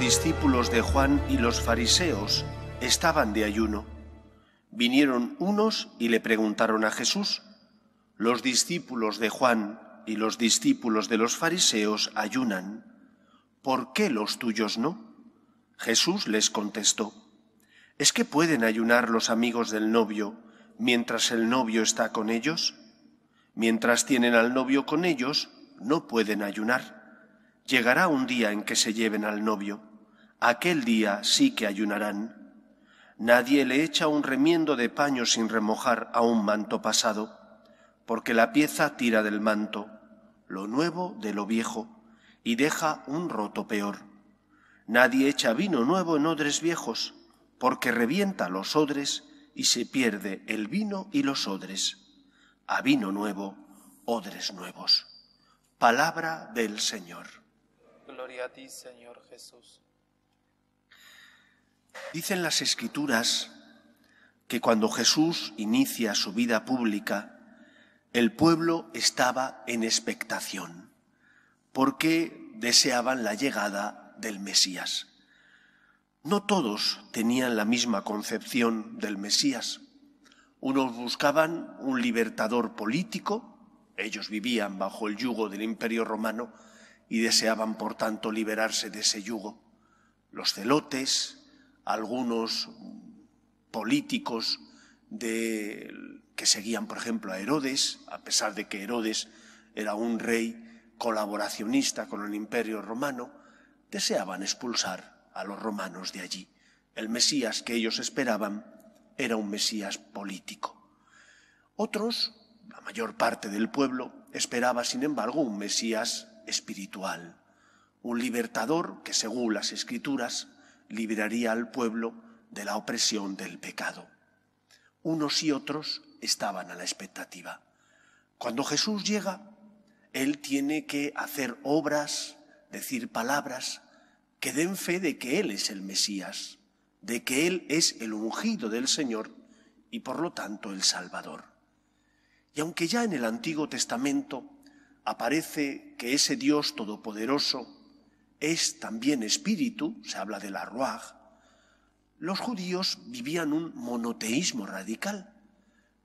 discípulos de Juan y los fariseos estaban de ayuno. Vinieron unos y le preguntaron a Jesús: los discípulos de Juan y los discípulos de los fariseos ayunan, ¿por qué los tuyos no? Jesús les contestó: ¿es que pueden ayunar los amigos del novio mientras el novio está con ellos? Mientras tienen al novio con ellos, no pueden ayunar. Llegará un día en que se lleven al novio. Aquel día sí que ayunarán. Nadie le echa un remiendo de paño sin remojar a un manto pasado, porque la pieza tira del manto, lo nuevo de lo viejo, y deja un roto peor. Nadie echa vino nuevo en odres viejos, porque revienta los odres y se pierde el vino y los odres. A vino nuevo, odres nuevos. Palabra del Señor. Gloria a ti, Señor Jesús. Dicen las Escrituras que cuando Jesús inicia su vida pública, el pueblo estaba en expectación, porque deseaban la llegada del Mesías. No todos tenían la misma concepción del Mesías. Unos buscaban un libertador político, ellos vivían bajo el yugo del Imperio Romano y deseaban, por tanto, liberarse de ese yugo. Los celotes, algunos políticos que seguían, por ejemplo, a Herodes, a pesar de que Herodes era un rey colaboracionista con el Imperio Romano, deseaban expulsar a los romanos de allí. El Mesías que ellos esperaban era un Mesías político. Otros, la mayor parte del pueblo, esperaba, sin embargo, un Mesías espiritual, un libertador que, según las Escrituras, liberaría al pueblo de la opresión del pecado. Unos y otros estaban a la expectativa. Cuando Jesús llega, Él tiene que hacer obras, decir palabras que den fe de que Él es el Mesías, de que Él es el ungido del Señor y, por lo tanto, el Salvador. Y aunque ya en el Antiguo Testamento aparece que ese Dios todopoderoso es también espíritu, se habla de la Ruaj, los judíos vivían un monoteísmo radical,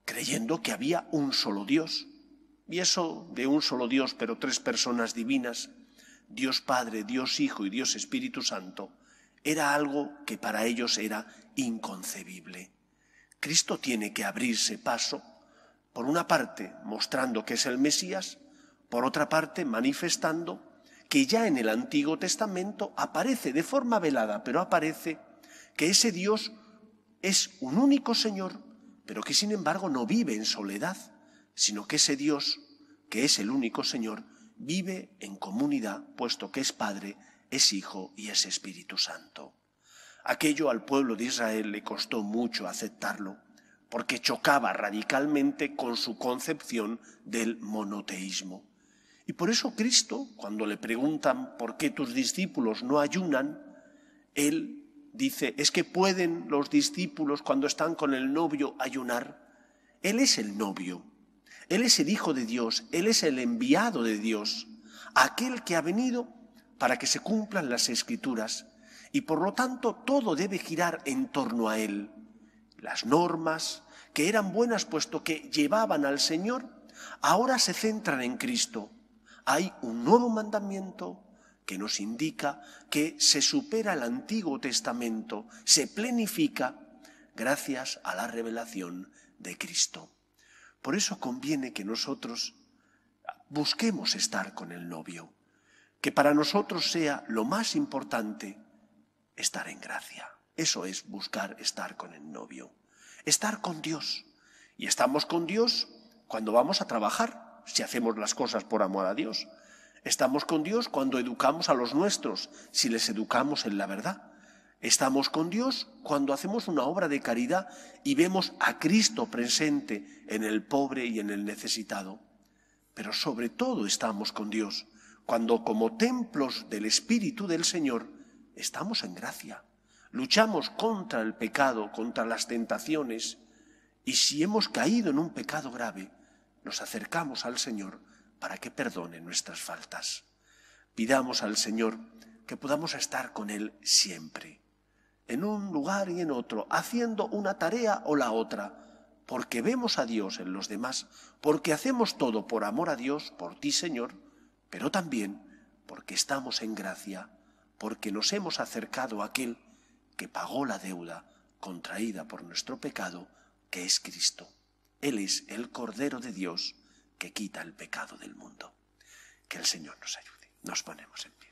creyendo que había un solo Dios. Y eso de un solo Dios, pero tres personas divinas, Dios Padre, Dios Hijo y Dios Espíritu Santo, era algo que para ellos era inconcebible. Cristo tiene que abrirse paso, por una parte mostrando que es el Mesías, por otra parte manifestando que ya en el Antiguo Testamento aparece de forma velada, pero aparece que ese Dios es un único Señor, pero que sin embargo no vive en soledad, sino que ese Dios, que es el único Señor, vive en comunidad, puesto que es Padre, es Hijo y es Espíritu Santo. Aquello al pueblo de Israel le costó mucho aceptarlo, porque chocaba radicalmente con su concepción del monoteísmo. Y por eso Cristo, cuando le preguntan por qué tus discípulos no ayunan, Él dice: ¿es que pueden los discípulos cuando están con el novio ayunar? Él es el novio, Él es el Hijo de Dios, Él es el enviado de Dios, aquel que ha venido para que se cumplan las Escrituras, y por lo tanto todo debe girar en torno a Él. Las normas, que eran buenas puesto que llevaban al Señor, ahora se centran en Cristo. Hay un nuevo mandamiento que nos indica que se supera el Antiguo Testamento, se plenifica gracias a la revelación de Cristo. Por eso conviene que nosotros busquemos estar con el novio, que para nosotros sea lo más importante estar en gracia. Eso es buscar estar con el novio, estar con Dios. Y estamos con Dios cuando vamos a trabajar, si hacemos las cosas por amor a Dios. Estamos con Dios cuando educamos a los nuestros, si les educamos en la verdad. Estamos con Dios cuando hacemos una obra de caridad y vemos a Cristo presente en el pobre y en el necesitado. Pero sobre todo estamos con Dios cuando, como templos del Espíritu del Señor, estamos en gracia. Luchamos contra el pecado, contra las tentaciones, y si hemos caído en un pecado grave, nos acercamos al Señor para que perdone nuestras faltas. Pidamos al Señor que podamos estar con Él siempre, en un lugar y en otro, haciendo una tarea o la otra, porque vemos a Dios en los demás, porque hacemos todo por amor a Dios, por ti, Señor, pero también porque estamos en gracia, porque nos hemos acercado a aquel que pagó la deuda contraída por nuestro pecado, que es Cristo. Él es el Cordero de Dios que quita el pecado del mundo. Que el Señor nos ayude. Nos ponemos en pie.